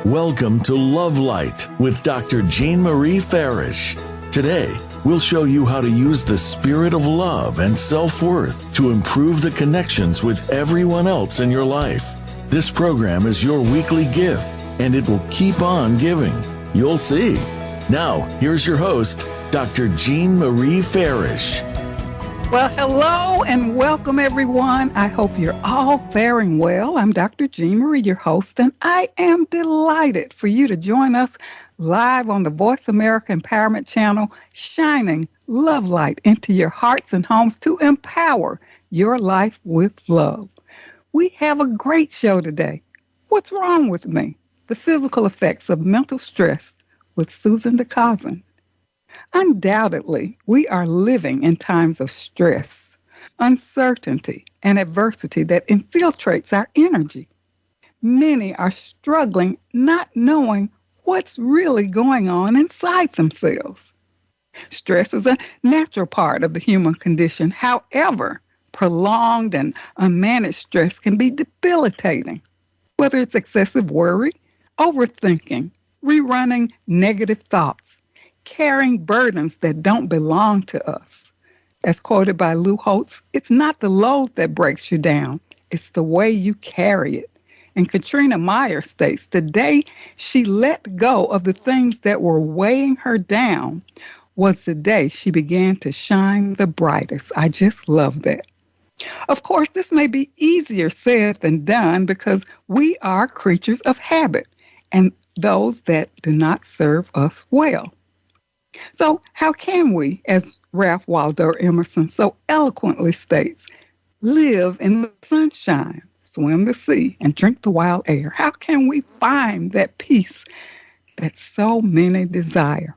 Welcome to Love Light with Dr. Jean Marie Farish. Today, we'll show you how to use the spirit of love and self-worth to improve the connections with everyone else in your life. This program is your weekly gift, and it will keep on giving. You'll see. Now, here's your host, Dr. Jean Marie Farish. Well, hello and welcome, everyone. I hope you're all faring well. I'm Dr. Jean Marie, your host, and I am delighted for you to join us live on the Voice America Empowerment Channel, shining love light into your hearts and homes to empower your life with love. We have a great show today. What's wrong with me? The physical effects of mental stress with Susan deCaussin. Undoubtedly, we are living in times of stress, uncertainty, and adversity that infiltrates our energy. Many are struggling not knowing what's really going on inside themselves. Stress is a natural part of the human condition. However, prolonged and unmanaged stress can be debilitating, whether it's excessive worry, overthinking, rerunning negative thoughts, carrying burdens that don't belong to us. As quoted by Lou Holtz, it's not the load that breaks you down, it's the way you carry it. And Katrina Meyer states the day she let go of the things that were weighing her down was the day she began to shine the brightest. I just love that. Of course, this may be easier said than done because we are creatures of habit and those that do not serve us well. So how can we, as Ralph Waldo Emerson so eloquently states, live in the sunshine, swim the sea, and drink the wild air? How can we find that peace that so many desire?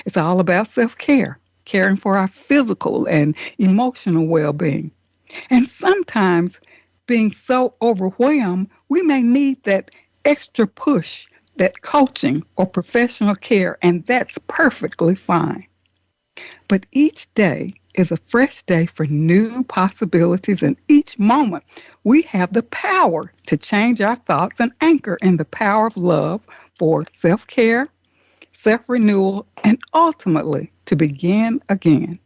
It's all about self-care, caring for our physical and emotional well-being. And sometimes, being so overwhelmed, we may need that extra push, that coaching or professional care, and that's perfectly fine. But each day is a fresh day for new possibilities, and each moment we have the power to change our thoughts and anchor in the power of love for self-care, self-renewal, and ultimately to begin again.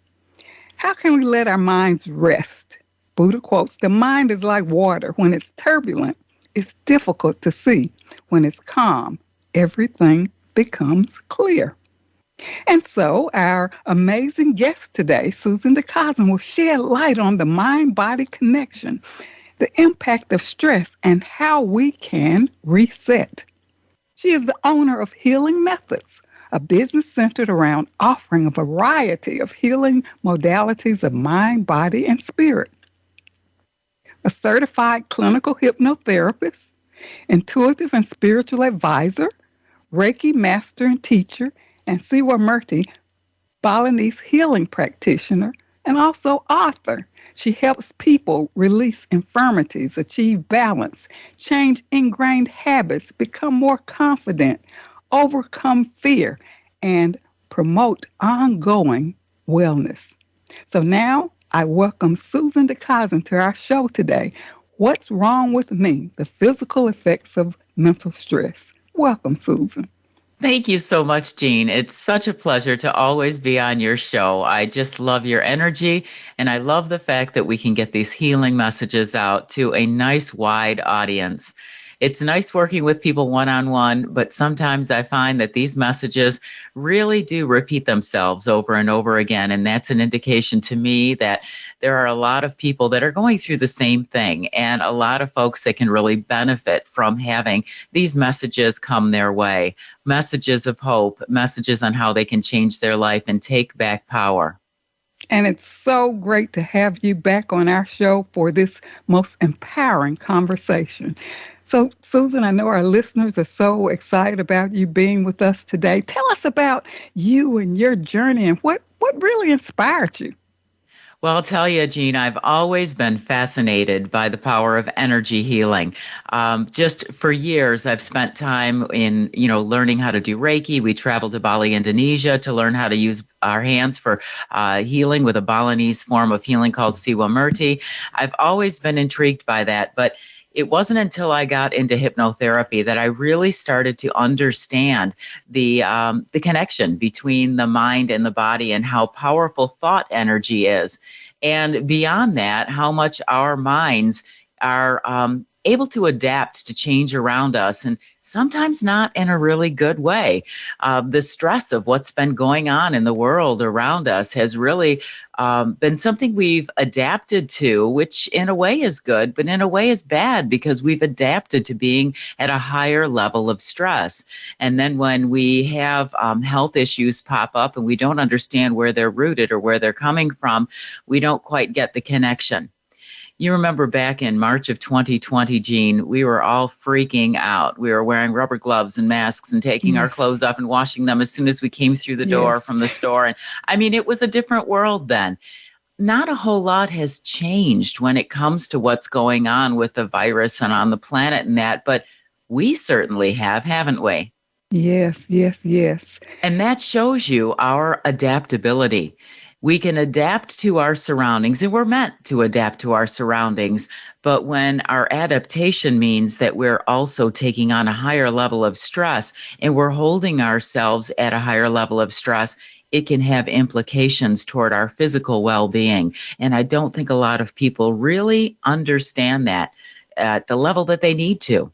How can we let our minds rest? Buddha quotes, "The mind is like water. When it's turbulent, it's difficult to see. When it's calm, everything becomes clear." And so our amazing guest today, Susan deCaussin, will shed light on the mind-body connection, the impact of stress, and how we can reset. She is the owner of Healing Methods, a business centered around offering a variety of healing modalities of mind, body, and spirit. A certified clinical hypnotherapist, intuitive and spiritual advisor, Reiki master and teacher, and Siwa Murti, Balinese healing practitioner, and also author. She helps people release infirmities, achieve balance, change ingrained habits, become more confident, overcome fear, and promote ongoing wellness. So now I welcome Susan deCaussin to our show today. What's wrong with me? The physical effects of mental stress. Welcome, Susan. Thank you so much, Jean. It's such a pleasure to always be on your show. I just love your energy, and I love the fact that we can get these healing messages out to a nice, wide audience. It's nice working with people one-on-one, but sometimes I find that these messages really do repeat themselves over and over again, and that's an indication to me that there are a lot of people that are going through the same thing, and a lot of folks that can really benefit from having these messages come their way. Messages of hope, messages on how they can change their life and take back power. And it's so great to have you back on our show for this most empowering conversation. So, Susan, I know our listeners are so excited about you being with us today. Tell us about you and your journey and what really inspired you. Well, I'll tell you, Jean, I've always been fascinated by the power of energy healing. Just for years, I've spent time in, learning how to do Reiki. We traveled to Bali, Indonesia to learn how to use our hands for healing with a Balinese form of healing called Siwa Murti. I've always been intrigued by that, but it wasn't until I got into hypnotherapy that I really started to understand the connection between the mind and the body and how powerful thought energy is. And beyond that, how much our minds are able to adapt to change around us, and sometimes not in a really good way. The stress of what's been going on in the world around us has really been something we've adapted to, which in a way is good, but in a way is bad because we've adapted to being at a higher level of stress. And then when we have health issues pop up and we don't understand where they're rooted or where they're coming from, we don't quite get the connection. You remember back in March of 2020, Jean, we were all freaking out. We were wearing rubber gloves and masks and taking our clothes off and washing them as soon as we came through the door from the store. And I mean, it was a different world then. Not a whole lot has changed when it comes to what's going on with the virus and on the planet and that, but we certainly have, haven't we? Yes. And that shows you our adaptability. We can adapt to our surroundings, and we're meant to adapt to our surroundings. But when our adaptation means that we're also taking on a higher level of stress and we're holding ourselves at a higher level of stress, it can have implications toward our physical well-being. And I don't think a lot of people really understand that at the level that they need to.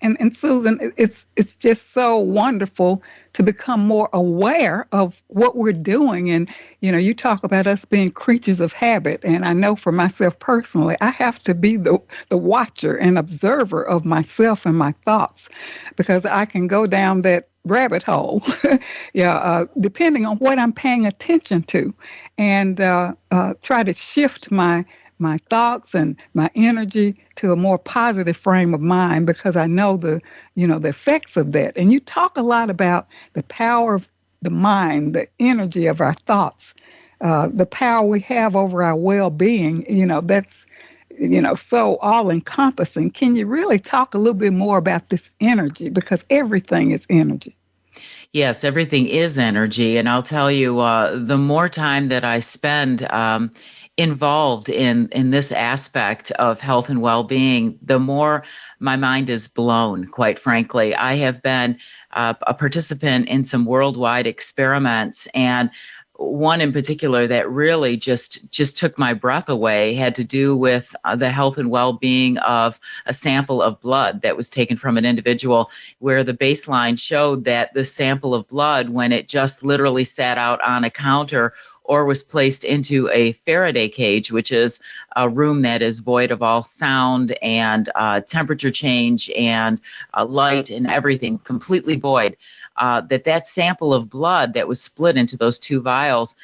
And Susan, it's just so wonderful to become more aware of what we're doing. And, you talk about us being creatures of habit. And I know for myself personally, I have to be the watcher and observer of myself and my thoughts, because I can go down that rabbit hole, depending on what I'm paying attention to, and try to shift my thoughts and my energy to a more positive frame of mind, because I know the effects of that. And you talk a lot about the power of the mind, the energy of our thoughts, the power we have over our well-being. That's, so all-encompassing. Can you really talk a little bit more about this energy? Because everything is energy. Yes, everything is energy. And I'll tell you, the more time that I spend involved in this aspect of health and well-being, the more my mind is blown, quite frankly. I have been a participant in some worldwide experiments, and one in particular that really just took my breath away had to do with the health and well-being of a sample of blood that was taken from an individual, where the baseline showed that the sample of blood, when it just literally sat out on a counter or was placed into a Faraday cage, which is a room that is void of all sound and temperature change and light and everything, completely void, that sample of blood that was split into those two vials,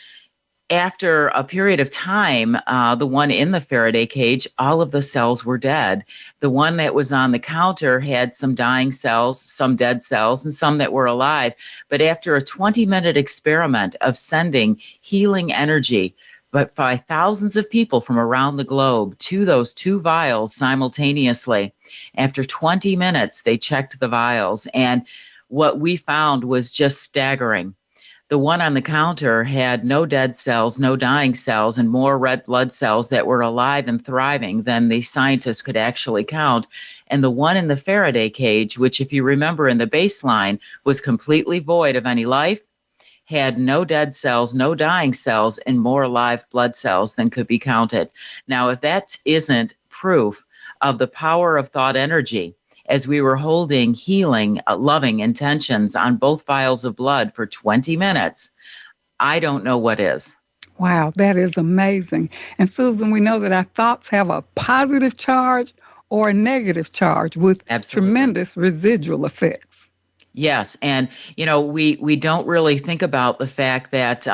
after a period of time, the one in the Faraday cage, all of the cells were dead. The one that was on the counter had some dying cells, some dead cells, and some that were alive. But after a 20-minute experiment of sending healing energy, but by thousands of people from around the globe to those two vials simultaneously, after 20 minutes, they checked the vials. And what we found was just staggering. The one on the counter had no dead cells, no dying cells, and more red blood cells that were alive and thriving than the scientists could actually count. And the one in the Faraday cage, which, if you remember in the baseline, was completely void of any life, had no dead cells, no dying cells, and more live blood cells than could be counted. Now, if that isn't proof of the power of thought energy, as we were holding healing, loving intentions on both vials of blood for 20 minutes, I don't know what is. Wow, that is amazing. And Susan, we know that our thoughts have a positive charge or a negative charge with tremendous residual effects. Yes. And, we don't really think about the fact that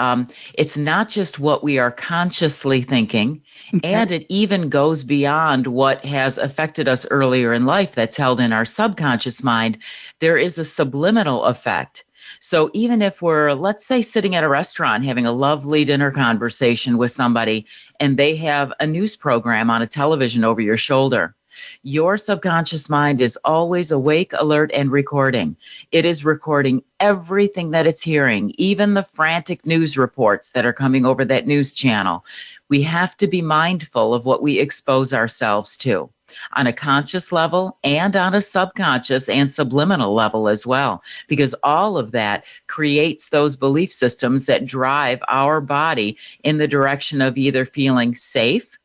it's not just what we are consciously thinking, and it even goes beyond what has affected us earlier in life that's held in our subconscious mind. There is a subliminal effect. So even if we're, let's say, sitting at a restaurant having a lovely dinner conversation with somebody, and they have a news program on a television over your shoulder, your subconscious mind is always awake, alert, and recording. It is recording everything that it's hearing, even the frantic news reports that are coming over that news channel. We have to be mindful of what we expose ourselves to. on a conscious level and on a subconscious and subliminal level as well, because all of that creates those belief systems that drive our body in the direction of either feeling safe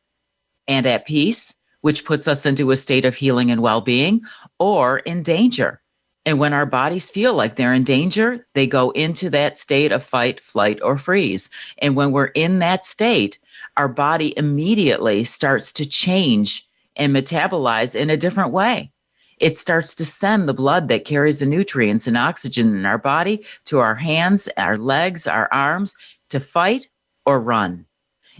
and at peace, which puts us into a state of healing and well-being, or in danger. And when our bodies feel like they're in danger, they go into that state of fight, flight, or freeze. And when we're in that state, our body immediately starts to change and metabolize in a different way. It starts to send the blood that carries the nutrients and oxygen in our body to our hands, our legs, our arms to fight or run.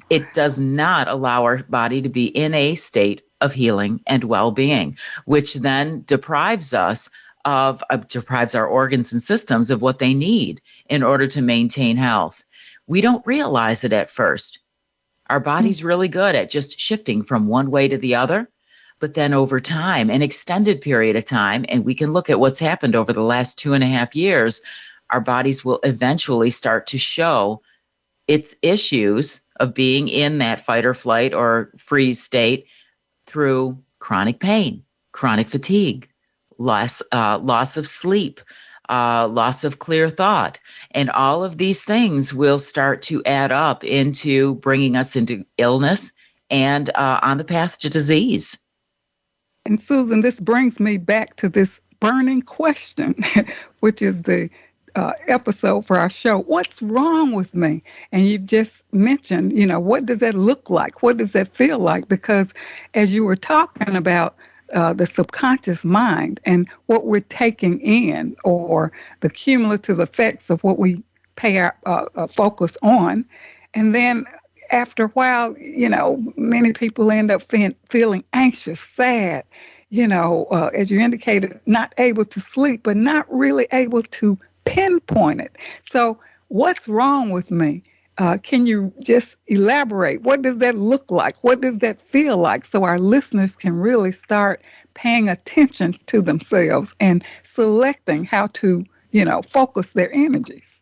It does not allow our body to be in a state of healing and well-being, which then deprives our organs and systems of what they need in order to maintain health. We don't realize it at first. Our body's really good at just shifting from one way to the other, but then over time, an extended period of time, and we can look at what's happened over the last 2.5 years, our bodies will eventually start to show its issues of being in that fight or flight or freeze state through chronic pain, chronic fatigue, loss of sleep, loss of clear thought. And all of these things will start to add up into bringing us into illness and on the path to disease. And Susan, this brings me back to this burning question, which is the episode for our show. What's wrong with me? And you've just mentioned, what does that look like? What does that feel like? Because as you were talking about the subconscious mind and what we're taking in, or the cumulative effects of what we pay our focus on, and then after a while, many people end up feeling anxious, sad, as you indicated, not able to sleep, but not really able to pinpoint it. So what's wrong with me? Can you just elaborate? What does that look like? What does that feel like? So our listeners can really start paying attention to themselves and selecting how to, focus their energies.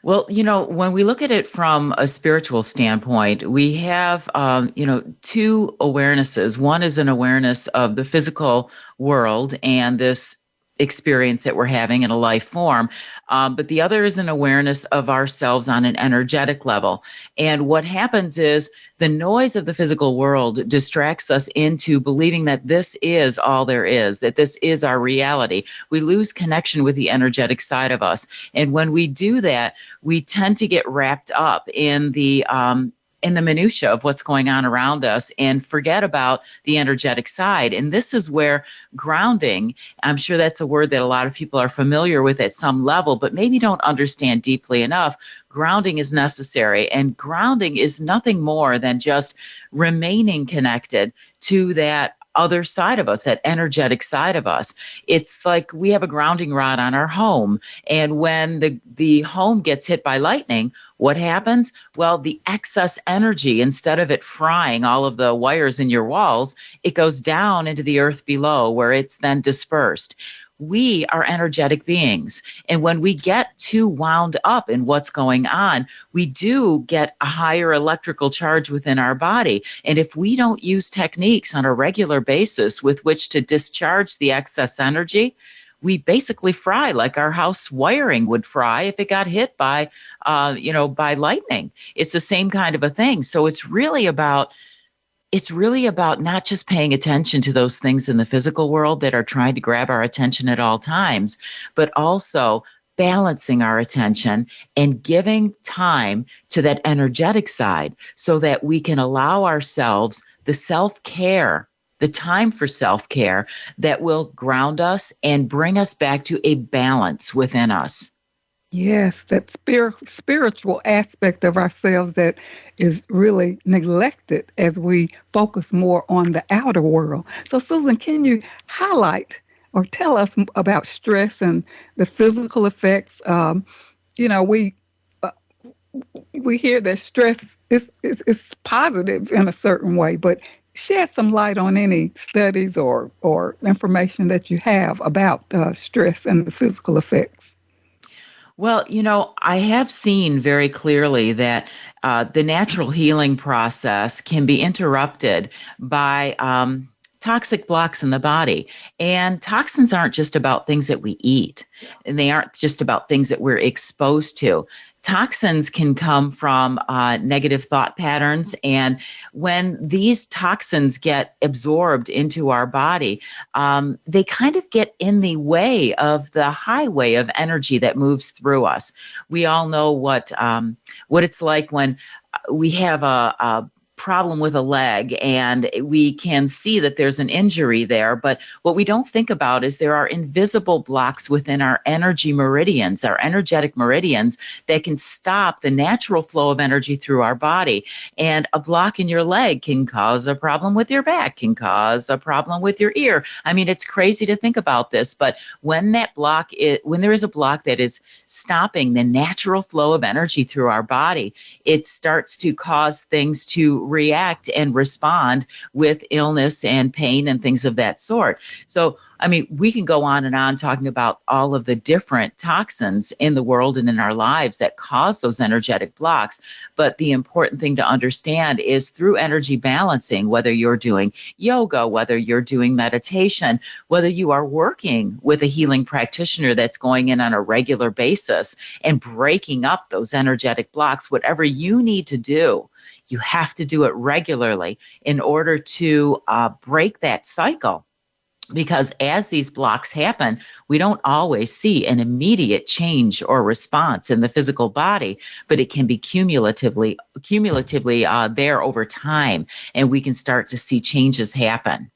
Well, when we look at it from a spiritual standpoint, we have, two awarenesses. One is an awareness of the physical world and this experience that we're having in a life form. But the other is an awareness of ourselves on an energetic level. And what happens is the noise of the physical world distracts us into believing that this is all there is, that this is our reality. We lose connection with the energetic side of us. And when we do that, we tend to get wrapped up in the minutia of what's going on around us and forget about the energetic side. And this is where grounding, I'm sure that's a word that a lot of people are familiar with at some level, but maybe don't understand deeply enough. Grounding is necessary. And grounding is nothing more than just remaining connected to that other side of us, that energetic side of us. It's like we have a grounding rod on our home. And when the home gets hit by lightning, what happens? Well, the excess energy, instead of it frying all of the wires in your walls, it goes down into the earth below where it's then dispersed. We are energetic beings. And when we get too wound up in what's going on, we do get a higher electrical charge within our body. And if we don't use techniques on a regular basis with which to discharge the excess energy, we basically fry like our house wiring would fry if it got hit by lightning. It's the same kind of a thing. So it's really about not just paying attention to those things in the physical world that are trying to grab our attention at all times, but also balancing our attention and giving time to that energetic side so that we can allow ourselves the self-care, the time for self-care that will ground us and bring us back to a balance within us. Yes, that spiritual aspect of ourselves that is really neglected as we focus more on the outer world. So, Susan, can you highlight or tell us about stress and the physical effects? We hear that stress is positive in a certain way, but shed some light on any studies or information that you have about stress and the physical effects. Well, I have seen very clearly that the natural healing process can be interrupted by toxic blocks in the body. And toxins aren't just about things that we eat, and they aren't just about things that we're exposed to. Toxins can come from negative thought patterns. And when these toxins get absorbed into our body, they kind of get in the way of the highway of energy that moves through us. We all know what it's like when we have a problem with a leg and we can see that there's an injury there. But what we don't think about is there are invisible blocks within our energy meridians, our energetic meridians, that can stop the natural flow of energy through our body. And a block in your leg can cause a problem with your back, can cause a problem with your ear. I mean, it's crazy to think about this, but when there is a block that is stopping the natural flow of energy through our body, it starts to cause things to react and respond with illness and pain and things of that sort. So, I mean, we can go on and on talking about all of the different toxins in the world and in our lives that cause those energetic blocks. But the important thing to understand is through energy balancing, whether you're doing yoga, whether you're doing meditation, whether you are working with a healing practitioner that's going in on a regular basis and breaking up those energetic blocks, whatever you need to do, you have to do it regularly in order to break that cycle. Because as these blocks happen, we don't always see an immediate change or response in the physical body, but it can be cumulatively there over time, and we can start to see changes happen.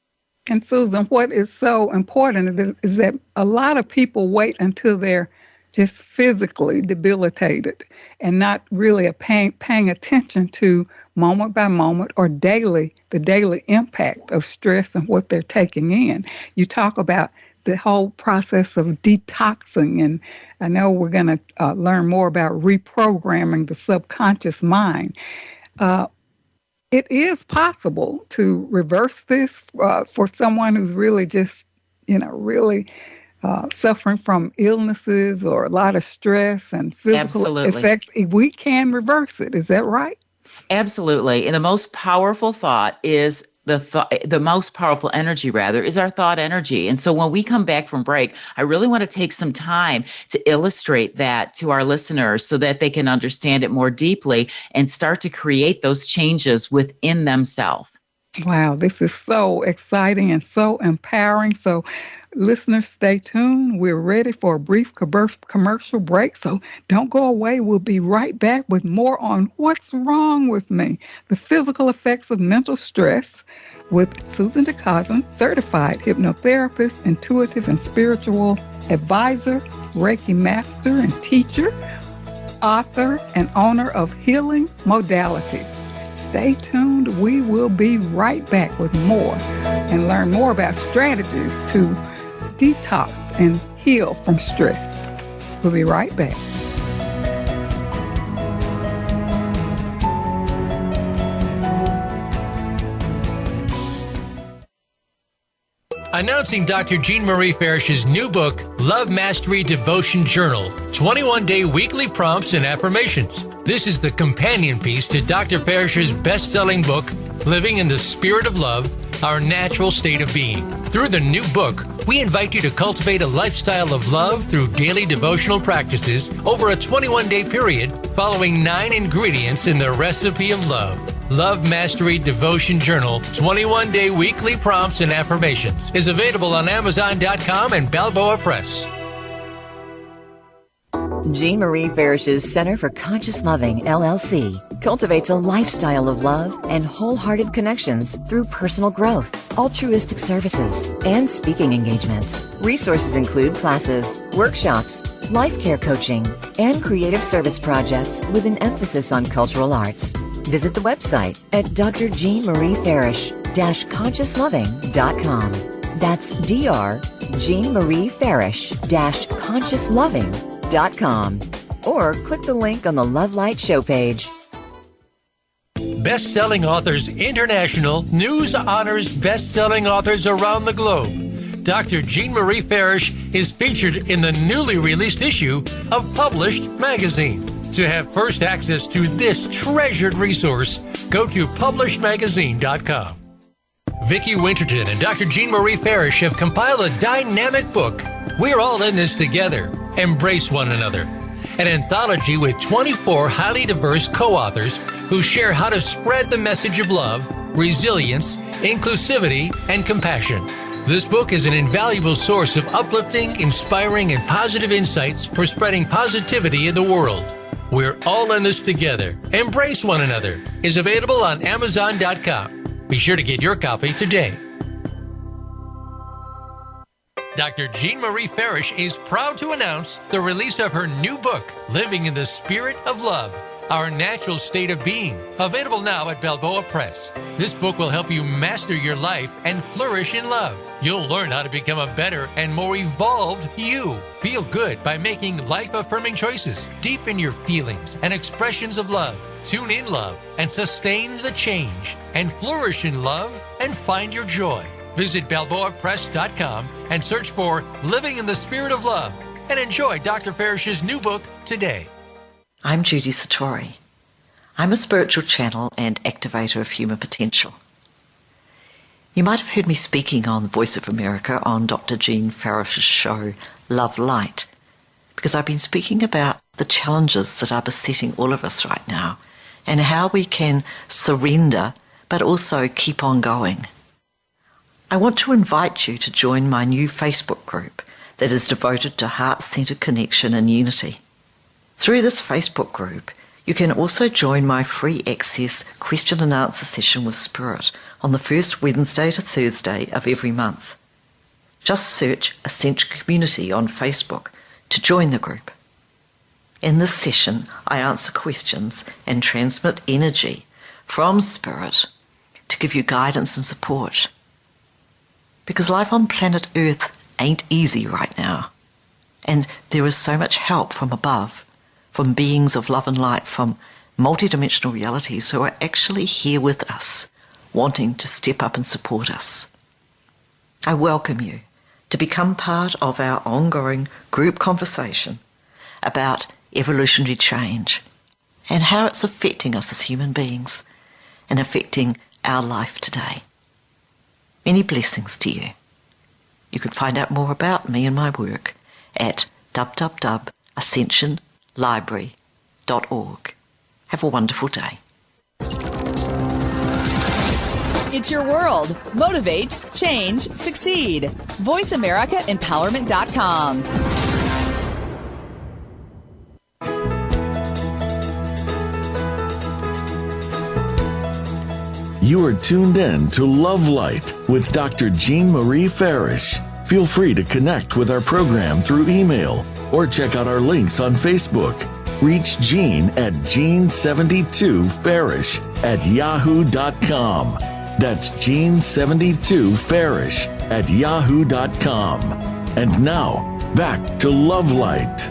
And Susan, what is so important is that a lot of people wait until they're just physically debilitated and not really paying attention to moment by moment or the daily impact of stress and what they're taking in. You talk about the whole process of detoxing, and I know we're going to learn more about reprogramming the subconscious mind. It is possible to reverse this for someone who's really just, really suffering from illnesses or a lot of stress and physical effects. We can reverse it. Is that right? Absolutely. And the most powerful thought is the most powerful energy, is our thought energy. And so when we come back from break, I really want to take some time to illustrate that to our listeners so that they can understand it more deeply and start to create those changes within themselves. Wow, this is so exciting and so empowering. So listeners, stay tuned. We're ready for a brief commercial break, so don't go away. We'll be right back with more on What's Wrong with Me? The Physical Effects of Mental Stress with Susan deCaussin, certified hypnotherapist, intuitive and spiritual advisor, Reiki master and teacher, author and owner of Healing Modalities. Stay tuned. We will be right back with more and learn more about strategies to detox and heal from stress. We'll be right back. Announcing Dr. Jean Marie Farish's new book, Love Mastery Devotion Journal, 21-day weekly prompts and affirmations. This is the companion piece to Dr. Farish's best-selling book, Living in the Spirit of Love, Our Natural State of Being. Through the new book, we invite you to cultivate a lifestyle of love through daily devotional practices over a 21-day period, following 9 ingredients in the recipe of love. Love Mastery Devotion Journal, 21-day weekly prompts and affirmations is available on Amazon.com and Balboa Press. Jean Marie Farish's Center for Conscious Loving, LLC, cultivates a lifestyle of love and wholehearted connections through personal growth, altruistic services, and speaking engagements. Resources include classes, workshops, life care coaching, and creative service projects with an emphasis on cultural arts. Visit the website at drjeanmariefarish-consciousloving.com. That's drjeanmariefarish-consciousloving.com, or click the link on the Love Light show page. Best-selling authors international news honors best-selling authors around the globe. Dr. Jean Marie Farish is featured in the newly released issue of Published Magazine. To have first access to this treasured resource, go to publishedmagazine.com. Vicki Winterton and Dr. Jean Marie Farish have compiled a dynamic book, We're All in This Together, Embrace One Another, an anthology with 24 highly diverse co-authors who share how to spread the message of love, resilience, inclusivity, and compassion. This book is an invaluable source of uplifting, inspiring, and positive insights for spreading positivity in the world. We're All in This Together, Embrace One Another is available on Amazon.com. Be sure to get your copy today. Dr. Jean Marie Farish is proud to announce the release of her new book, Living in the Spirit of Love, Our Natural State of Being, available now at Balboa Press. This book will help you master your life and flourish in love. You'll learn how to become a better and more evolved you. Feel good by making life-affirming choices. Deepen your feelings and expressions of love. Tune in love and sustain the change. And flourish in love and find your joy. Visit BalboaPress.com and search for Living in the Spirit of Love and enjoy Dr. Farish's new book today. I'm Judy Satori. I'm a spiritual channel and activator of human potential. You might have heard me speaking on the Voice of America on Dr. Jean Farish's show, Love Light, because I've been speaking about the challenges that are besetting all of us right now and how we can surrender but also keep on going. I want to invite you to join my new Facebook group that is devoted to heart-centered connection and unity. Through this Facebook group, you can also join my free access question and answer session with Spirit on the first Wednesday to Thursday of every month. Just search Ascension Community on Facebook to join the group. In this session, I answer questions and transmit energy from Spirit to give you guidance and support. Because life on planet Earth ain't easy right now. And there is so much help from above, from beings of love and light, from multidimensional realities who are actually here with us, wanting to step up and support us. I welcome you to become part of our ongoing group conversation about evolutionary change and how it's affecting us as human beings and affecting our life today. Many blessings to you. You can find out more about me and my work at www.ascensionlibrary.org. Have a wonderful day. It's your world. Motivate, change, succeed. VoiceAmericaEmpowerment.com. You are tuned in to Love Light with Dr. Jean Marie Farish. Feel free to connect with our program through email or check out our links on Facebook. Reach Jean at Jean72Farish@yahoo.com. That's Jean72Farish@yahoo.com. And now, back to Love Light.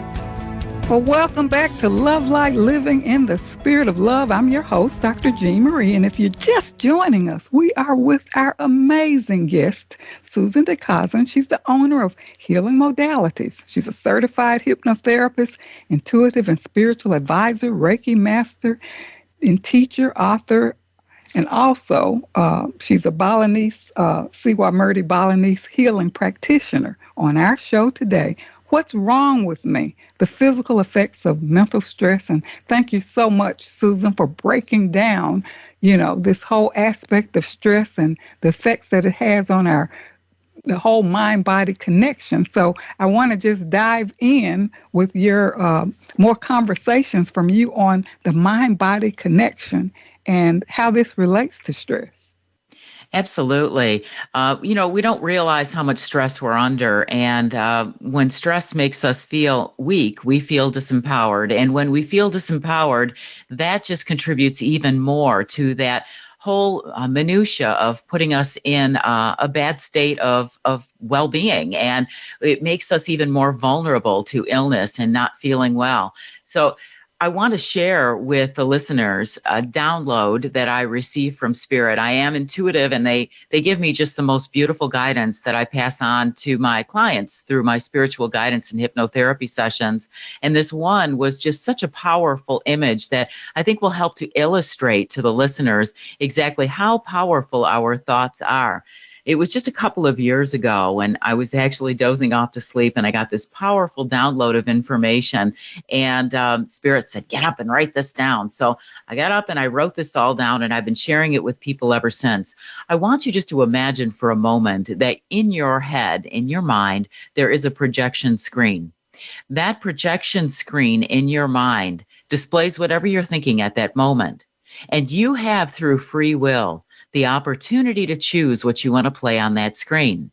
Well, welcome back to Love Light, Living in the Spirit of Love. I'm your host, Dr. Jean Marie, and if you're just joining us, we are with our amazing guest, Susan deCaussin. She's the owner of Healing Modalities. She's a certified hypnotherapist, intuitive and spiritual advisor, Reiki master, and teacher, author, and also she's a Balinese, Siwa Murti Balinese healing practitioner. On our show today, What's Wrong with Me? The physical effects of mental stress. And thank you so much, Susan, for breaking down, this whole aspect of stress and the effects that it has on the whole mind-body connection. So I want to just dive in with your more conversations from you on the mind-body connection and how this relates to stress. Absolutely. We don't realize how much stress we're under. And when stress makes us feel weak, we feel disempowered. And when we feel disempowered, that just contributes even more to that whole minutia of putting us in a bad state of well-being. And it makes us even more vulnerable to illness and not feeling well. So I want to share with the listeners a download that I received from Spirit. I am intuitive, and they give me just the most beautiful guidance that I pass on to my clients through my spiritual guidance and hypnotherapy sessions. And this one was just such a powerful image that I think will help to illustrate to the listeners exactly how powerful our thoughts are. It was just a couple of years ago when I was actually dozing off to sleep, and I got this powerful download of information, and Spirit said, get up and write this down. So I got up and I wrote this all down, and I've been sharing it with people ever since. I want you just to imagine for a moment that in your head, in your mind, there is a projection screen. That projection screen in your mind displays whatever you're thinking at that moment. And you have, through free will, the opportunity to choose what you want to play on that screen.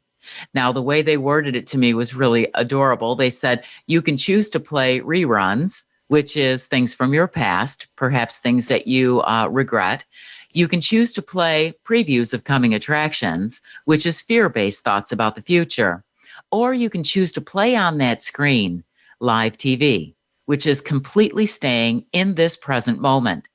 Now, the way they worded it to me was really adorable. They said, you can choose to play reruns, which is things from your past, perhaps things that you regret. You can choose to play previews of coming attractions, which is fear-based thoughts about the future. Or you can choose to play on that screen live TV, which is completely staying in this present moment.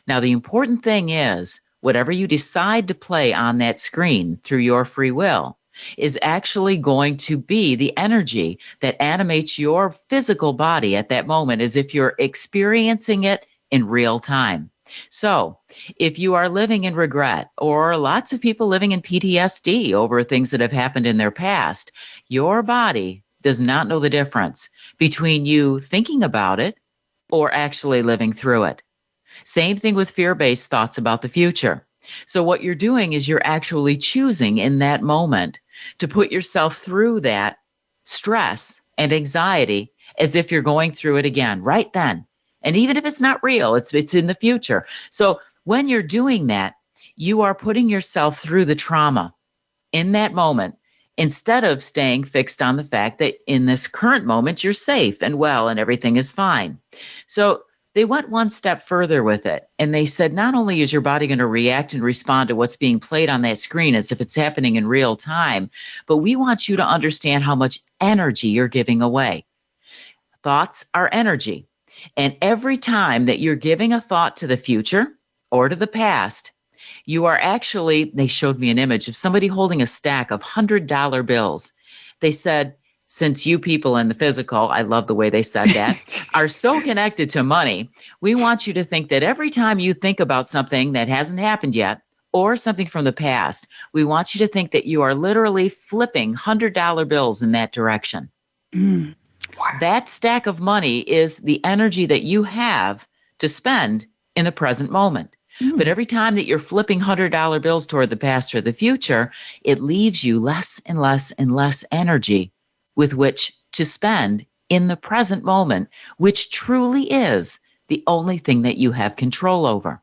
Now, the important thing is, whatever you decide to play on that screen through your free will is actually going to be the energy that animates your physical body at that moment, as if you're experiencing it in real time. So if you are living in regret, or lots of people living in PTSD over things that have happened in their past, your body does not know the difference between you thinking about it or actually living through it. Same thing with fear-based thoughts about the future. So what you're doing is you're actually choosing in that moment to put yourself through that stress and anxiety as if you're going through it again right then. And even if it's not real, it's in the future. So when you're doing that, you are putting yourself through the trauma in that moment, instead of staying fixed on the fact that in this current moment, you're safe and well and everything is fine. So they went one step further with it, and they said, not only is your body going to react and respond to what's being played on that screen as if it's happening in real time, but we want you to understand how much energy you're giving away. Thoughts are energy. And every time that you're giving a thought to the future or to the past, you are actually, they showed me an image of somebody holding a stack of $100 bills. They said, since you people in the physical, I love the way they said that, are so connected to money, we want you to think that every time you think about something that hasn't happened yet or something from the past, we want you to think that you are literally flipping $100 bills in that direction. Wow. That stack of money is the energy that you have to spend in the present moment. But every time that you're flipping $100 bills toward the past or the future, it leaves you less and less and less energy with which to spend in the present moment, which truly is the only thing that you have control over.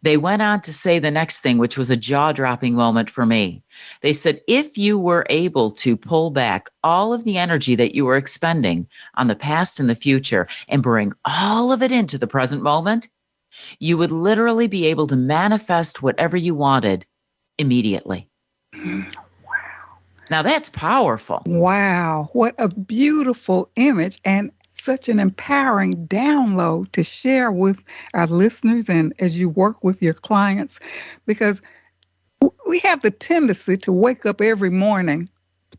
They went on to say the next thing, which was a jaw-dropping moment for me. They said, if you were able to pull back all of the energy that you were expending on the past and the future and bring all of it into the present moment, you would literally be able to manifest whatever you wanted immediately. Now, that's powerful. Wow. What a beautiful image and such an empowering download to share with our listeners and as you work with your clients, because we have the tendency to wake up every morning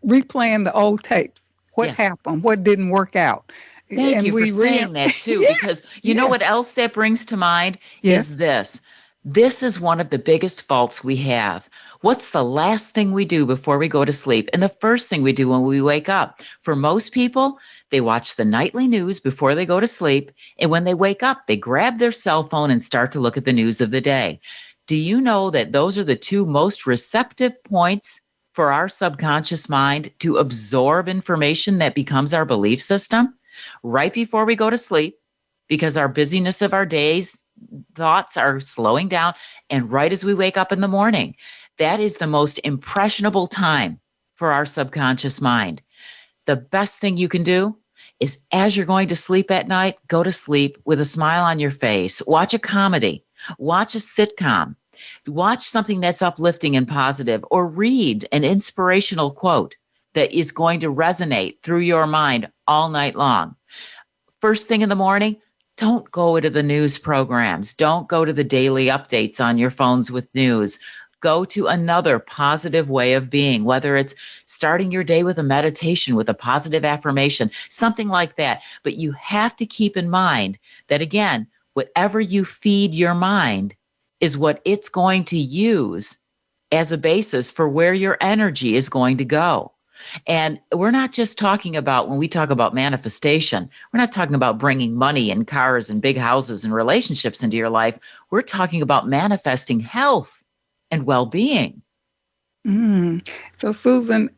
replaying the old tapes. What happened? What didn't work out? Thank you for saying that, too, because you know what else that brings to mind is this. This is one of the biggest faults we have. What's the last thing we do before we go to sleep and the first thing we do when we wake up? For most people, they watch the nightly news before they go to sleep, and when they wake up, they grab their cell phone and start to look at the news of the day. Do you know that those are the two most receptive points for our subconscious mind to absorb information that becomes our belief system? Right before we go to sleep, because our busyness of our days, thoughts are slowing down, and right as we wake up in the morning. That is the most impressionable time for our subconscious mind. The best thing you can do is, as you're going to sleep at night, go to sleep with a smile on your face. Watch a comedy. Watch a sitcom. Watch something that's uplifting and positive, or read an inspirational quote that is going to resonate through your mind all night long. first thing in the morning, don't go to the news programs. Don't go to the daily updates on your phones with news. Go to another positive way of being, whether it's starting your day with a meditation, with a positive affirmation, something like that. But you have to keep in mind that, again, whatever you feed your mind is what it's going to use as a basis for where your energy is going to go. And we're not just talking about, when we talk about manifestation, we're not talking about bringing money and cars and big houses and relationships into your life. We're talking about manifesting health and well-being. So, Susan,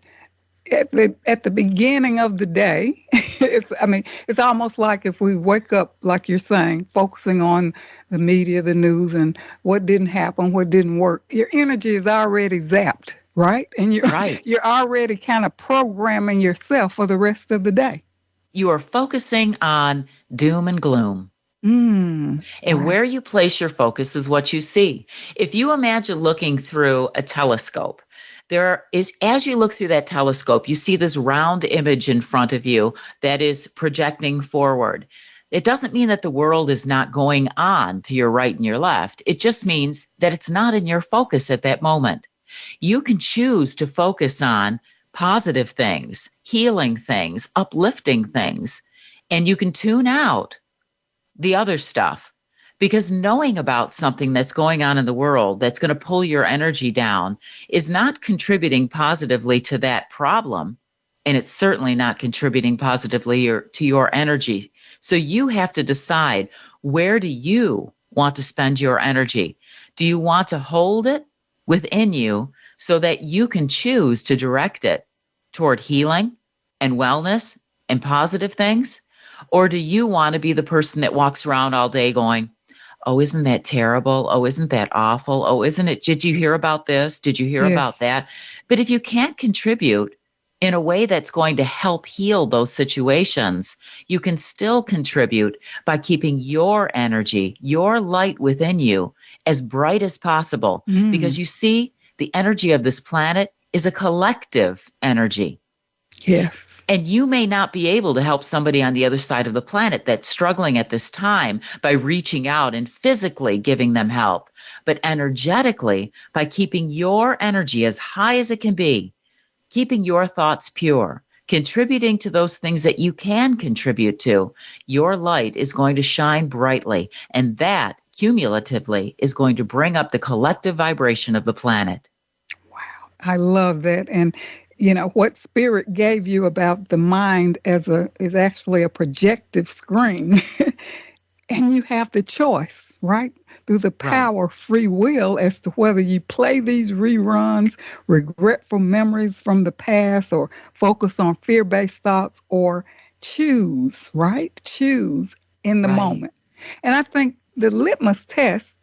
at the beginning of the day, it's almost like if we wake up, like you're saying, focusing on the media, the news, and what didn't happen, what didn't work, your energy is already zapped, right? And you're already kind of programming yourself for the rest of the day. You are focusing on doom and gloom. And where you place your focus is what you see. If you imagine looking through a telescope, there is, as you look through that telescope, you see this round image in front of you that is projecting forward. It doesn't mean that the world is not going on to your right and your left. It just means that it's not in your focus at that moment. You can choose to focus on positive things, healing things, uplifting things, and you can tune out the other stuff, because knowing about something that's going on in the world that's going to pull your energy down is not contributing positively to that problem, and it's certainly not contributing positively to your energy. So you have to decide, where do you want to spend your energy? Do you want to hold it within you so that you can choose to direct it toward healing and wellness and positive things? Or do you want to be the person that walks around all day going, oh, isn't that terrible? Oh, isn't that awful? Oh, isn't it? Did you hear about this? Did you hear about that? But if you can't contribute in a way that's going to help heal those situations, you can still contribute by keeping your energy, your light within you as bright as possible. Because you see, the energy of this planet is a collective energy. Yes. And you may not be able to help somebody on the other side of the planet that's struggling at this time by reaching out and physically giving them help, but energetically, by keeping your energy as high as it can be, keeping your thoughts pure, contributing to those things that you can contribute to, your light is going to shine brightly. And that cumulatively is going to bring up the collective vibration of the planet. Wow. I love that. And you know, what Spirit gave you about the mind is actually a projective screen. And you have the choice, right? Through the power of free will as to whether you play these reruns, regretful memories from the past, or focus on fear-based thoughts, or choose, right? Choose in the moment. And I think the litmus test,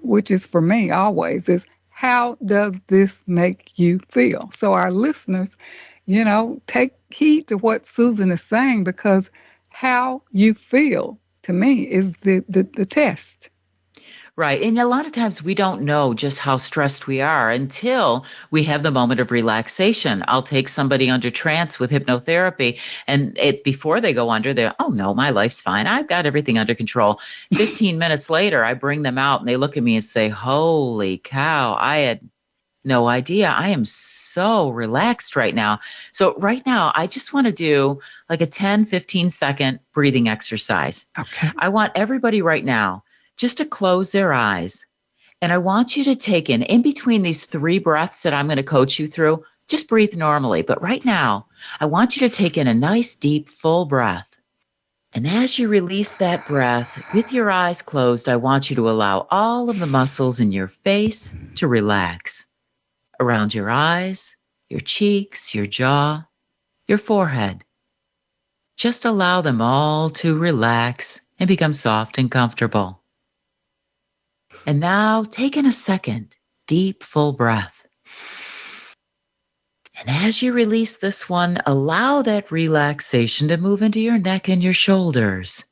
which is for me always, is, how does this make you feel? So our listeners, you know, take heed to what Susan is saying, because how you feel, to me, is the test. Right. And a lot of times we don't know just how stressed we are until we have the moment of relaxation. I'll take somebody under trance with hypnotherapy, and before they go under, they're, oh no, my life's fine. I've got everything under control. 15 minutes later, I bring them out and they look at me and say, holy cow, I had no idea. I am so relaxed right now. So right now, I just want to do like a 10, 15 second breathing exercise. Okay. I want everybody right now just to close their eyes. And I want you to take in between these 3 breaths that I'm going to coach you through, just breathe normally. But right now, I want you to take in a nice, deep, full breath. And as you release that breath with your eyes closed, I want you to allow all of the muscles in your face to relax. Around your eyes, your cheeks, your jaw, your forehead. Just allow them all to relax and become soft and comfortable. And now take in a second, deep, full breath. And as you release this one, allow that relaxation to move into your neck and your shoulders.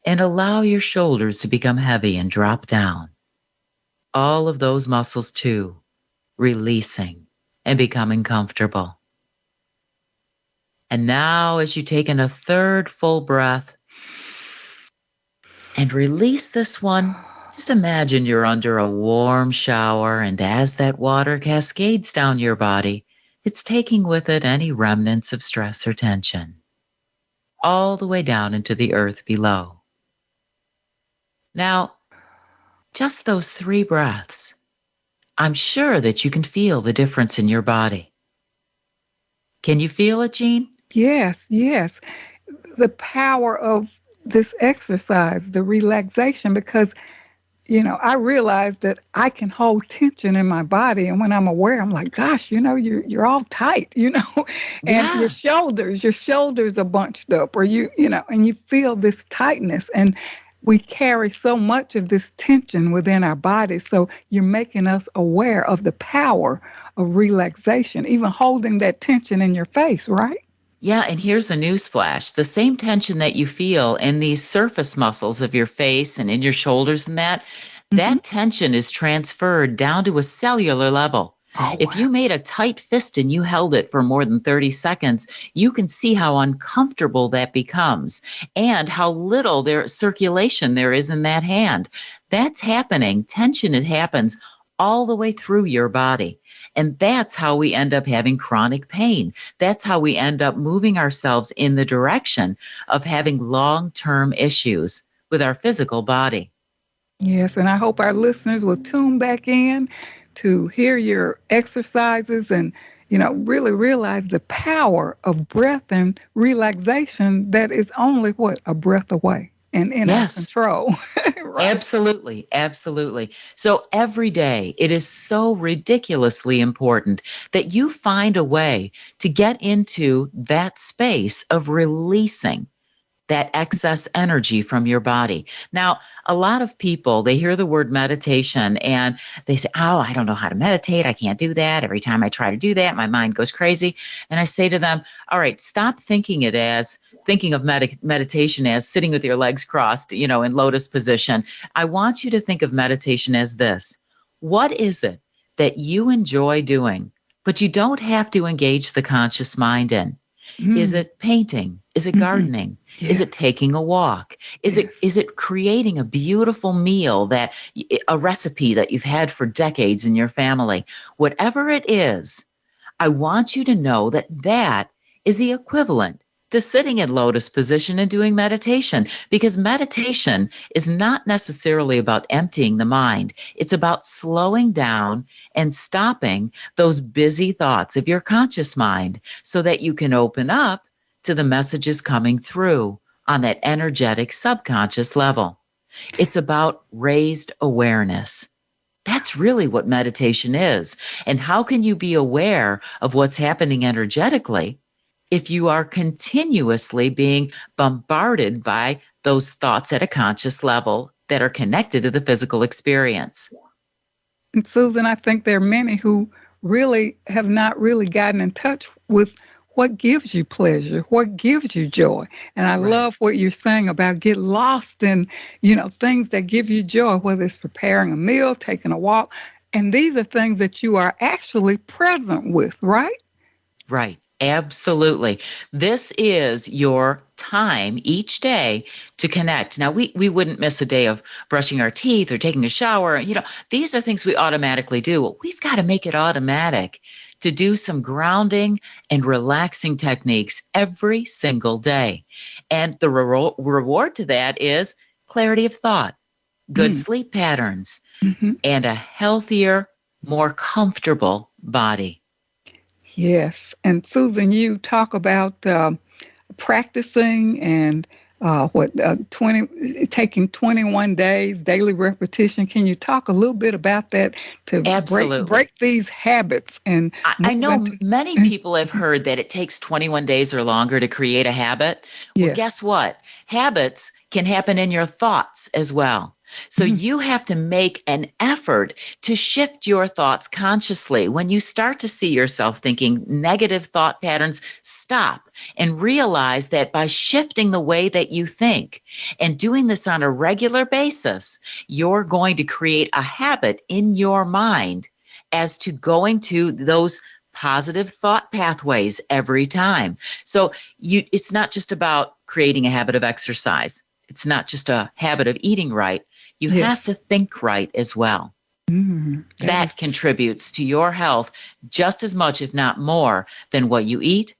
And allow your shoulders to become heavy and drop down. All of those muscles too, releasing and becoming comfortable. And now as you take in a third full breath, and release this one. Just imagine you're under a warm shower, and as that water cascades down your body, it's taking with it any remnants of stress or tension, all the way down into the earth below. Now, just those 3 breaths, I'm sure that you can feel the difference in your body. Can you feel it, Jean? Yes, yes. The power of this exercise, the relaxation, because, I realize that I can hold tension in my body. And when I'm aware, I'm like, gosh, you're all tight, and Yeah. your shoulders are bunched up, or and you feel this tightness. And we carry so much of this tension within our bodies. So you're making us aware of the power of relaxation, even holding that tension in your face, right? Yeah, and here's a news flash. The same tension that you feel in these surface muscles of your face and in your shoulders and that tension is transferred down to a cellular level. Oh, If you made a tight fist and you held it for more than 30 seconds, you can see how uncomfortable that becomes and how little circulation there is in that hand. That's happening. Tension, it happens all the way through your body. And that's how we end up having chronic pain. That's how we end up moving ourselves in the direction of having long-term issues with our physical body. Yes, and I hope our listeners will tune back in to hear your exercises and, really realize the power of breath and relaxation that is only, a breath away and in our control. Right? Absolutely, absolutely. So every day, it is so ridiculously important that you find a way to get into that space of releasing that excess energy from your body. Now, a lot of people, they hear the word meditation and they say, oh, I don't know how to meditate. I can't do that. Every time I try to do that, my mind goes crazy. And I say to them, all right, stop thinking of meditation as sitting with your legs crossed, in lotus position. I want you to think of meditation as this. What is it that you enjoy doing, but you don't have to engage the conscious mind in? Is it painting? Is it gardening? Yes. Is it taking a walk? Is it creating a beautiful meal, a recipe that you've had for decades in your family? Whatever it is, I want you to know that is the equivalent to sitting in lotus position and doing meditation, because meditation is not necessarily about emptying the mind. It's about slowing down and stopping those busy thoughts of your conscious mind so that you can open up to the messages coming through on that energetic subconscious level. It's about raised awareness. That's really what meditation is. And how can you be aware of what's happening energetically if you are continuously being bombarded by those thoughts at a conscious level that are connected to the physical experience? And Susan, I think there are many who really have not really gotten in touch with what gives you pleasure, what gives you joy. And I love what you're saying about get lost in, things that give you joy, whether it's preparing a meal, taking a walk. And these are things that you are actually present with, right? Right. Absolutely. This is your time each day to connect. Now, we wouldn't miss a day of brushing our teeth or taking a shower. These are things we automatically do. We've got to make it automatic to do some grounding and relaxing techniques every single day. And the reward to that is clarity of thought, good sleep patterns, and a healthier, more comfortable body. Yes. And Susan, you talk about practicing and taking 21 days, daily repetition. Can you talk a little bit about that to break these habits? And I know many people have heard that it takes 21 days or longer to create a habit. Well, guess what? Habits can happen in your thoughts as well. So you have to make an effort to shift your thoughts consciously. When you start to see yourself thinking negative thought patterns, stop and realize that by shifting the way that you think and doing this on a regular basis, you're going to create a habit in your mind as to going to those positive thought pathways every time. So it's not just about creating a habit of exercise. it's not just a habit of eating right. You Yes. have to think right as well. That contributes to your health just as much, if not more, than what you eat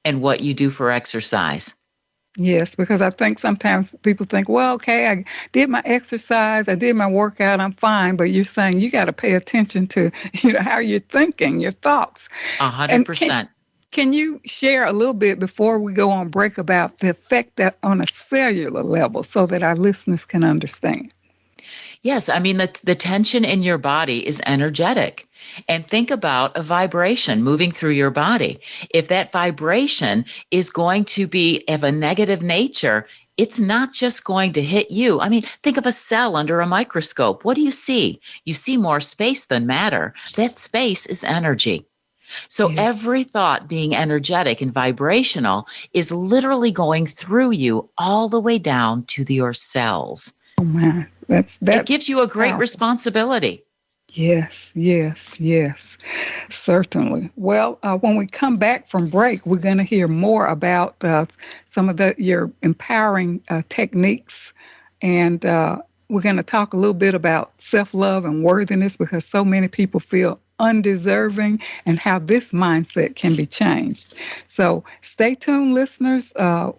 and what you do for exercise. Yes, because I think sometimes people think, well, okay, I did my exercise, I did my workout, I'm fine. But you're saying you got to pay attention to, how you're thinking, your thoughts. 100%. Can you share a little bit before we go on break about the effect that on a cellular level so that our listeners can understand? Yes, I mean, the tension in your body is energetic. And think about a vibration moving through your body. If that vibration is going to be of a negative nature, it's not just going to hit you. I mean, think of a cell under a microscope. What do you see? You see more space than matter. That space is energy. So every thought being energetic and vibrational is literally going through you all the way down to your cells. Oh, man. That's it gives you a great powerful responsibility. Yes. Certainly. Well, when we come back from break, we're going to hear more about some of your empowering techniques. And we're going to talk a little bit about self-love and worthiness, because so many people feel undeserving, and how this mindset can be changed. So stay tuned, listeners.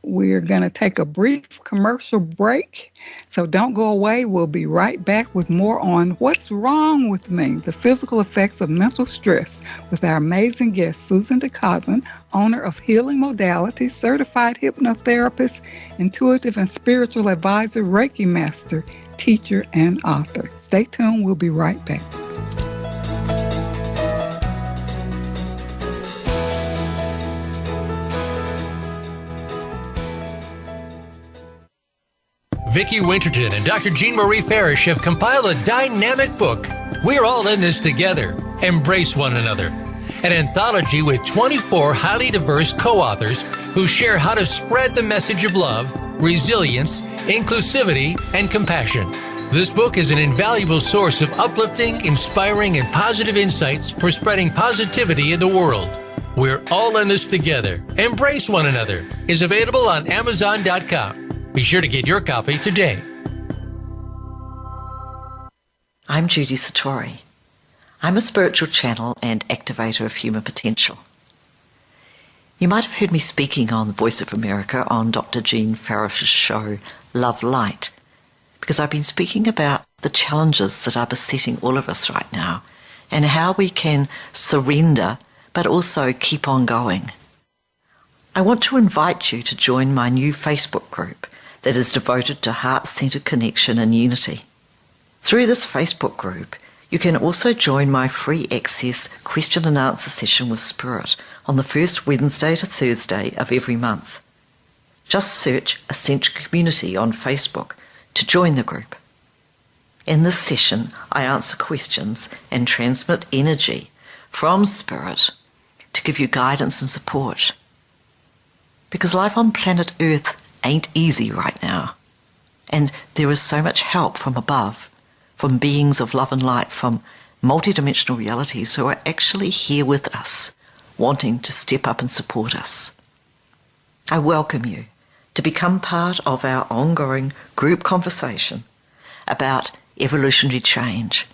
We're going to take a brief commercial break. So don't go away. We'll be right back with more on What's Wrong with Me? The Physical Effects of Mental Stress, with our amazing guest, Susan deCaussin, owner of Healing Modalities, certified hypnotherapist, intuitive and spiritual advisor, Reiki master, teacher, and author. Stay tuned. We'll be right back. Vicki Winterton and Dr. Jean Marie Farish have compiled a dynamic book. We're all in this together. Embrace one another. An anthology with 24 highly diverse co-authors who share how to spread the message of love, resilience, inclusivity, and compassion. This book is an invaluable source of uplifting, inspiring, and positive insights for spreading positivity in the world. We're all in this together. Embrace one another is available on Amazon.com. Be sure to get your copy today. I'm Judy Satori. I'm a spiritual channel and activator of human potential. You might have heard me speaking on the Voice of America on Dr. Jean Farish's show, Love Light, because I've been speaking about the challenges that are besetting all of us right now and how we can surrender but also keep on going. I want to invite you to join my new Facebook group that is devoted to heart-centered connection and unity. Through this Facebook group, you can also join my free access question and answer session with Spirit on the first Wednesday to Thursday of every month. Just search Ascension Community on Facebook to join the group. In this session, I answer questions and transmit energy from Spirit to give you guidance and support. Because life on planet Earth ain't easy right now. And there is so much help from above, from beings of love and light, from multidimensional realities who are actually here with us, wanting to step up and support us. I welcome you to become part of our ongoing group conversation about evolutionary change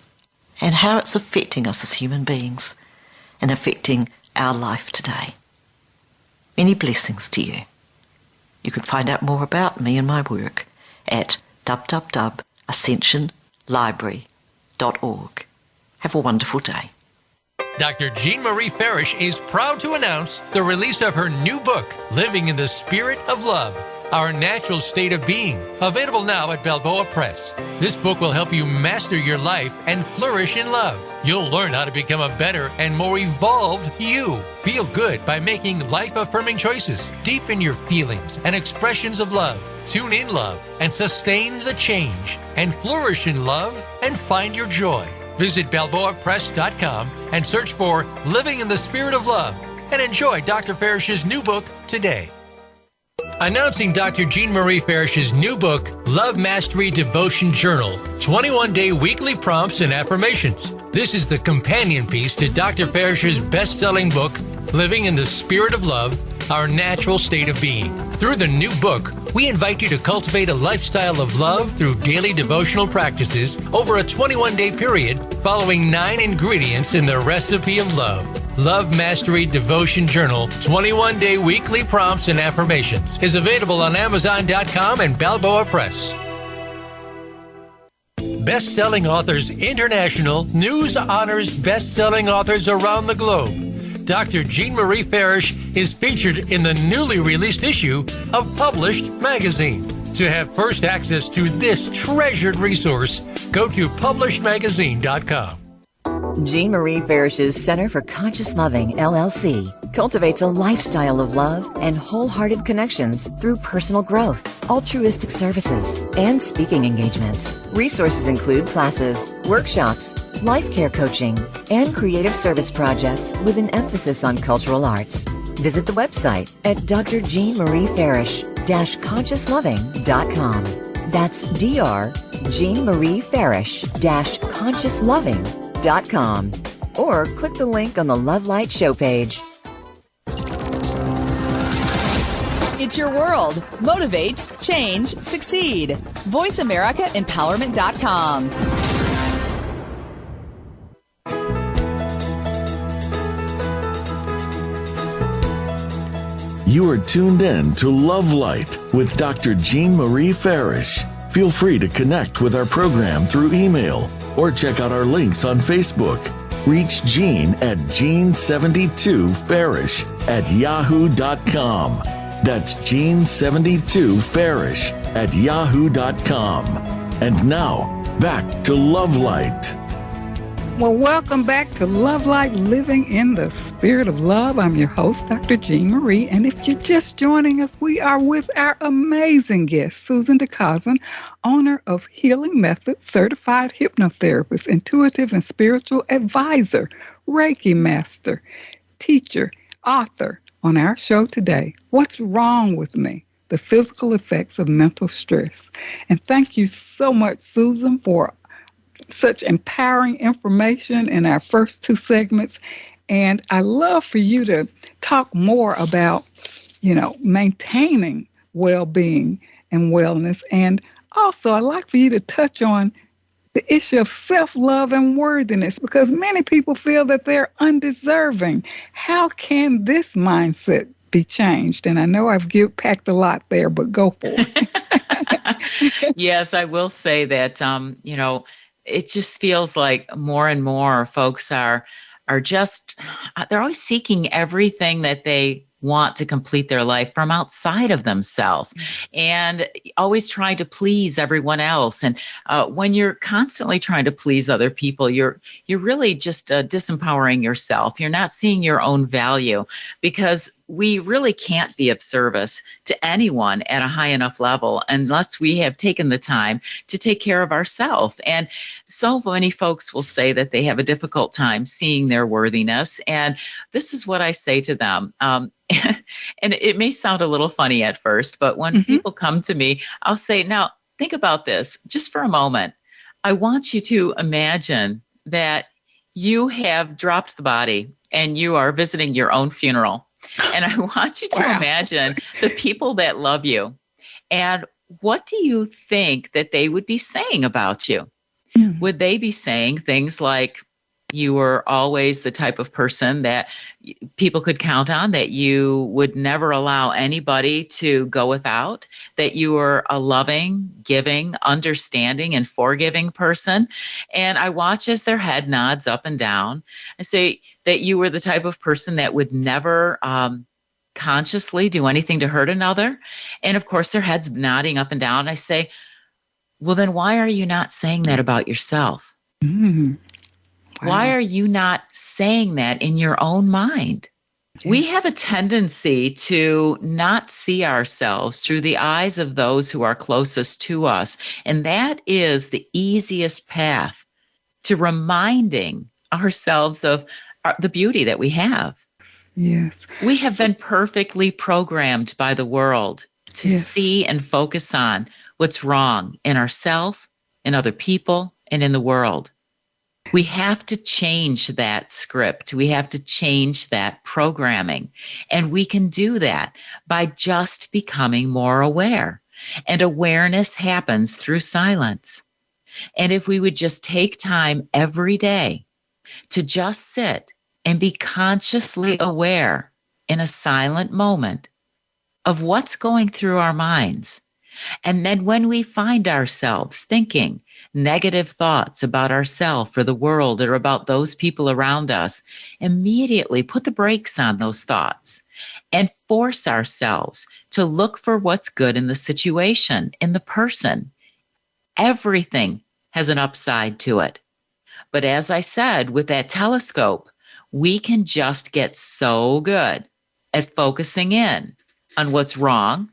and how it's affecting us as human beings and affecting our life today. Many blessings to you. You can find out more about me and my work at www.ascensionlibrary.org. Have a wonderful day. Dr. Jean Marie Farish is proud to announce the release of her new book, Living in the Spirit of Love, Our Natural State of Being, available now at Balboa Press. This book will help you master your life and flourish in love. You'll learn how to become a better and more evolved you. Feel good by making life-affirming choices. Deepen your feelings and expressions of love. Tune in love and sustain the change. And flourish in love and find your joy. Visit BalboaPress.com and search for Living in the Spirit of Love and enjoy Dr. Farish's new book today. Announcing Dr. Jean Marie Farish's new book, Love Mastery Devotion Journal, 21-day weekly prompts and affirmations. This is the companion piece to Dr. Farish's best-selling book, Living in the Spirit of Love, Our Natural State of Being. Through the new book, We invite you to cultivate a lifestyle of love through daily devotional practices over a 21-day period following 9 ingredients in the recipe of love. Love Mastery Devotion Journal, 21-day weekly prompts and affirmations is available on Amazon.com and Balboa Press. Best-selling Authors International news honors best-selling authors around the globe. Dr. Jean Marie Farish is featured in the newly released issue of Published magazine. To have first access to this treasured resource, go to publishedmagazine.com. Jean Marie Farish's Center for Conscious Loving, LLC, cultivates a lifestyle of love and wholehearted connections through personal growth, altruistic services, and speaking engagements. Resources include classes, workshops, life care coaching, and creative service projects with an emphasis on cultural arts. Visit the website at drjeanmariefarish-consciousloving.com. That's drjeanmariefarish-consciousloving.com. Or click the link on the Love Light show page. It's your world. Motivate, change, succeed. VoiceAmericaEmpowerment.com. You are tuned in to Love Light with Dr. Jean Marie Farish. Feel free to connect with our program through email or check out our links on Facebook. Reach Jean at Jean72Farish@yahoo.com. That's Jean72Farish@yahoo.com. And now, back to Love Light. Well, welcome back to Love Light, Living in the Spirit of Love. I'm your host, Dr. Jean Marie, and if you're just joining us, we are with our amazing guest, Susan deCaussin, owner of Healing Methods, certified hypnotherapist, intuitive and spiritual advisor, Reiki master, teacher, author. On our show today, What's Wrong with Me? The Physical Effects of Mental Stress. And thank you so much, Susan, for such empowering information in our first 2 segments. And I love for you to talk more about, maintaining well-being and wellness. And also, I'd like for you to touch on the issue of self-love and worthiness, because many people feel that they're undeserving. How can this mindset be changed? And I know I've packed a lot there, but go for it. Yes, I will say that, it just feels like more and more folks are just, they're always seeking everything that they want to complete their life from outside of themselves, and always trying to please everyone else. And when you're constantly trying to please other people, you're really just disempowering yourself. You're not seeing your own value, because we really can't be of service to anyone at a high enough level unless we have taken the time to take care of ourselves. And so many folks will say that they have a difficult time seeing their worthiness. And this is what I say to them. And it may sound a little funny at first, but when people come to me, I'll say, now think about this just for a moment. I want you to imagine that you have dropped the body and you are visiting your own funeral. And I want you to imagine the people that love you. And what do you think that they would be saying about you? Would they be saying things like, you were always the type of person that people could count on, that you would never allow anybody to go without, that you were a loving, giving, understanding, and forgiving person? And I watch as their head nods up and down. I say that you were the type of person that would never consciously do anything to hurt another. And of course, their head's nodding up and down. I say, well, then why are you not saying that about yourself? Why are you not saying that in your own mind? We have a tendency to not see ourselves through the eyes of those who are closest to us. And that is the easiest path to reminding ourselves of the beauty that we have. Yes. We have been perfectly programmed by the world to see and focus on what's wrong in ourselves, in other people, and in the world. We have to change that script. We have to change that programming. And we can do that by just becoming more aware. And awareness happens through silence. And if we would just take time every day to just sit and be consciously aware in a silent moment of what's going through our minds. And then when we find ourselves thinking negative thoughts about ourselves or the world or about those people around us, immediately put the brakes on those thoughts and force ourselves to look for what's good in the situation, in the person. Everything has an upside to it. But as I said, with that telescope, we can just get so good at focusing in on what's wrong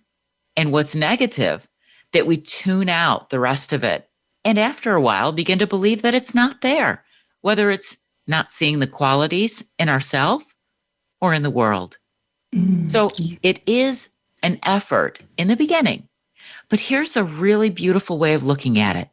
and what's negative that we tune out the rest of it. And after a while, begin to believe that it's not there, whether it's not seeing the qualities in ourselves or in the world. So it is an effort in the beginning. But here's a really beautiful way of looking at it.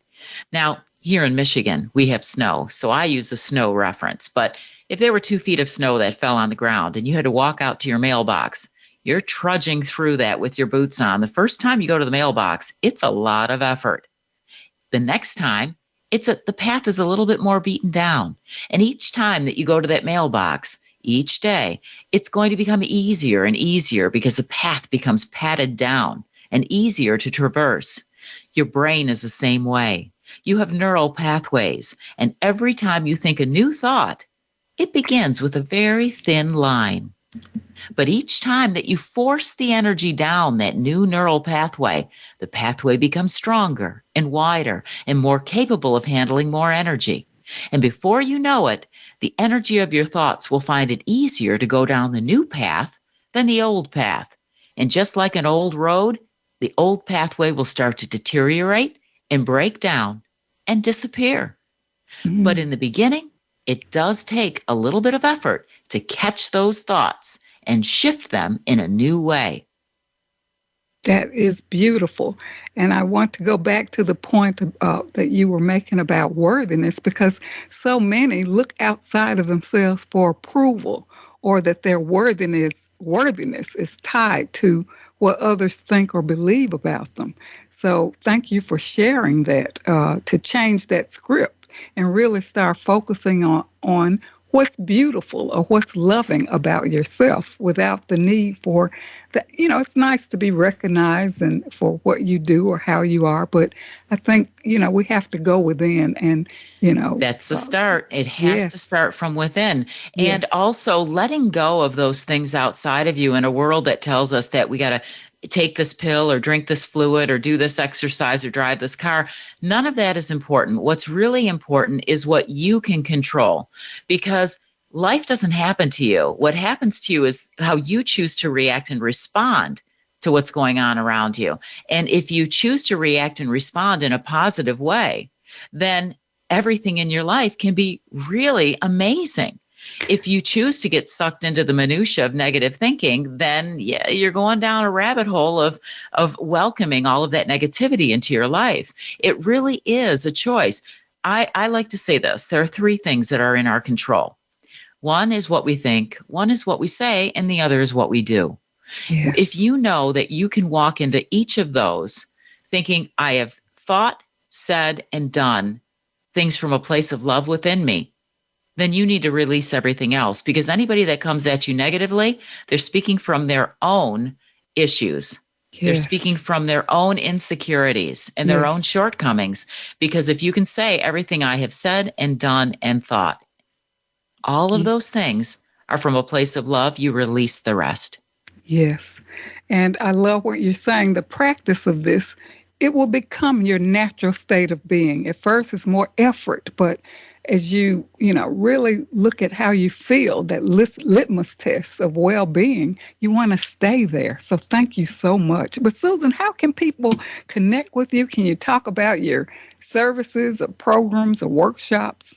Now, here in Michigan, we have snow, so I use a snow reference. But if there were 2 feet of snow that fell on the ground and you had to walk out to your mailbox, you're trudging through that with your boots on. The first time you go to the mailbox, it's a lot of effort. The next time, the path is a little bit more beaten down. And each time that you go to that mailbox, each day, it's going to become easier and easier because the path becomes padded down and easier to traverse. Your brain is the same way. You have neural pathways, and every time you think a new thought, it begins with a very thin line. But each time that you force the energy down that new neural pathway, the pathway becomes stronger and wider and more capable of handling more energy. And before you know it, the energy of your thoughts will find it easier to go down the new path than the old path. And just like an old road, the old pathway will start to deteriorate and break down and disappear. But in the beginning, it does take a little bit of effort to catch those thoughts and shift them in a new way. That is beautiful. And I want to go back to the point that you were making about worthiness, because so many look outside of themselves for approval, or that their worthiness is tied to what others think or believe about them. So thank you for sharing that, to change that script and really start focusing on what's beautiful or what's loving about yourself without the need for that. It's nice to be recognized and for what you do or how you are, but I think, we have to go within and, That's the start. It has to start from within. And also letting go of those things outside of you in a world that tells us that we got to take this pill or drink this fluid or do this exercise or drive this car. None of that is important. What's really important is what you can control, because life doesn't happen to you. What happens to you is how you choose to react and respond to what's going on around you. And if you choose to react and respond in a positive way, then everything in your life can be really amazing. If you choose to get sucked into the minutia of negative thinking, then you're going down a rabbit hole of welcoming all of that negativity into your life. It really is a choice. I like to say this. There are 3 things that are in our control. One is what we think, one is what we say, and the other is what we do. Yeah. If you know that you can walk into each of those thinking, I have thought, said, and done things from a place of love within me, then you need to release everything else, because anybody that comes at you negatively, they're speaking from their own issues. Yes. They're speaking from their own insecurities and their own shortcomings, because if you can say everything I have said and done and thought, all of those things are from a place of love, you release the rest. Yes. And I love what you're saying. The practice of this, it will become your natural state of being. At first, it's more effort, but as you really look at how you feel, that litmus test of well-being, you want to stay there. So thank you so much. But Susan, how can people connect with you? Can you talk about your services or programs or workshops?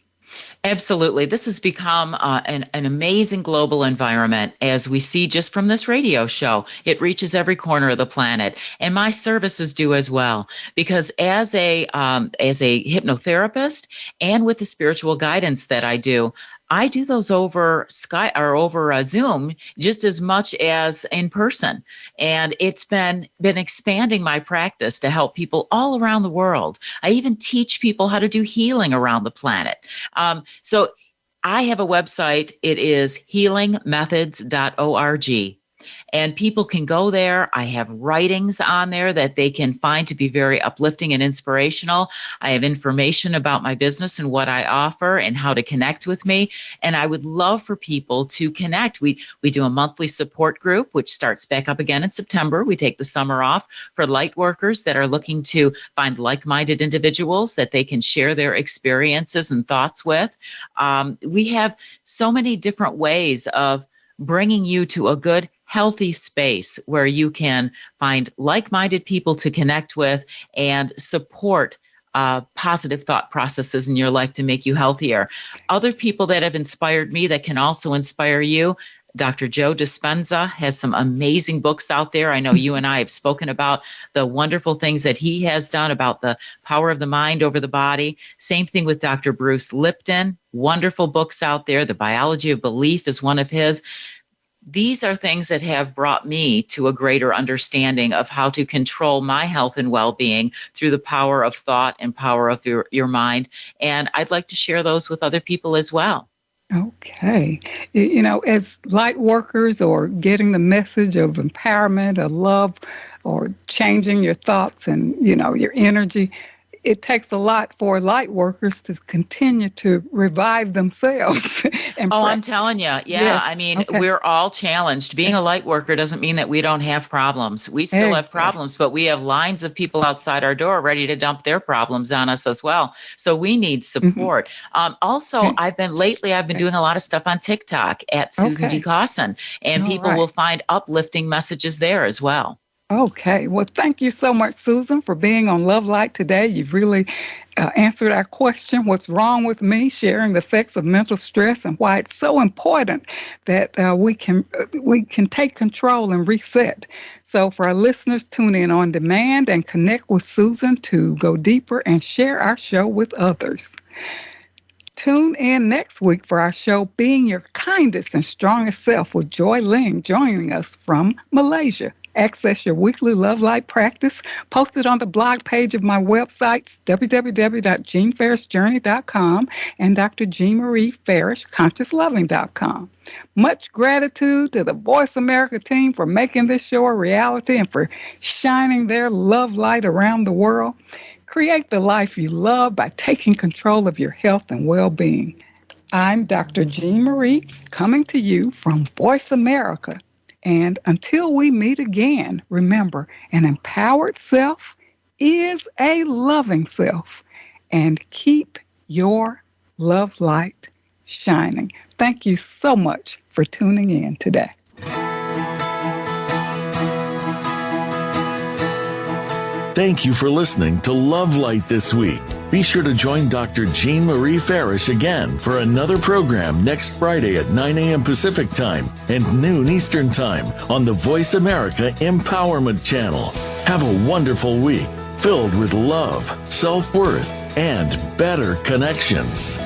Absolutely. This has become an amazing global environment, as we see just from this radio show. It reaches every corner of the planet, and my services do as well. Because as a hypnotherapist and with the spiritual guidance that I do, I do those over Skype or over Zoom just as much as in person. And it's been expanding my practice to help people all around the world. I even teach people how to do healing around the planet. So I have a website. It is healingmethods.org. And people can go there. I have writings on there that they can find to be very uplifting and inspirational. I have information about my business and what I offer and how to connect with me. And I would love for people to connect. We do a monthly support group, which starts back up again in September. We take the summer off for light workers that are looking to find like-minded individuals that they can share their experiences and thoughts with. We have so many different ways of bringing you to a good, healthy space where you can find like-minded people to connect with and support positive thought processes in your life to make you healthier. Other people that have inspired me that can also inspire you. Dr. Joe Dispenza has some amazing books out there. I know you and I have spoken about the wonderful things that he has done about the power of the mind over the body. Same thing with Dr. Bruce Lipton. Wonderful books out there. The Biology of Belief is one of his. These are things that have brought me to a greater understanding of how to control my health and well-being through the power of thought and power of your mind. And I'd like to share those with other people as well. Okay. As light workers or getting the message of empowerment, of love, or changing your thoughts and, your energy, it takes a lot for light workers to continue to revive themselves. I'm telling you. Yeah. Yes. I mean, We're all challenged. Being a light worker doesn't mean that we don't have problems. We still have problems, but we have lines of people outside our door ready to dump their problems on us as well. So we need support. Also, I've been doing a lot of stuff on TikTok at Susan deCaussin, and people will find uplifting messages there as well. Okay. Well, thank you so much, Susan, for being on Love Light today. You've really answered our question, what's wrong with me, sharing the effects of mental stress and why it's so important that we can take control and reset. So for our listeners, tune in on demand and connect with Susan to go deeper and share our show with others. Tune in next week for our show, Being Your Kindest and Strongest Self, with Joy Ling joining us from Malaysia. Access your weekly Love Light practice posted on the blog page of my websites, www.jeanfarishjourney.com and Dr. Jean Marie Farish, ConsciousLoving.com. Much gratitude to the Voice America team for making this show a reality and for shining their love light around the world. Create the life you love by taking control of your health and well-being. I'm Dr. Jean Marie, coming to you from Voice America. And until we meet again, remember, an empowered self is a loving self. And keep your love light shining. Thank you so much for tuning in today. Thank you for listening to Love Light this week. Be sure to join Dr. Jean Marie Farish again for another program next Friday at 9 a.m. Pacific Time and noon Eastern Time on the Voice America Empowerment Channel. Have a wonderful week filled with love, self-worth, and better connections.